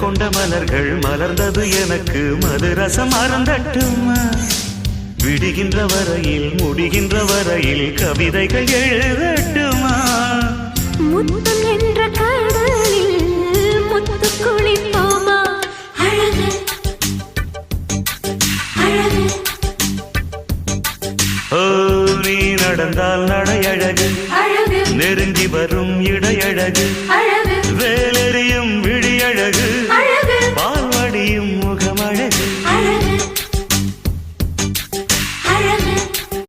கொண்ட மலர்கள் மலர்ந்தது எனக்கு மதுரசம் அருந்தட்டுமா விடுகின்ற வரையில் முடிகின்ற வரையில் கவிதைகள் எழுதட்டுமா முத்தம் என்ற கடலில் முத்து குளிப்போமா அழகு அழகு ஓ நீ நடந்தால் நடையழகு அழகு நெருங்கி வரும் இடையழகு அழகு வேலெறியும்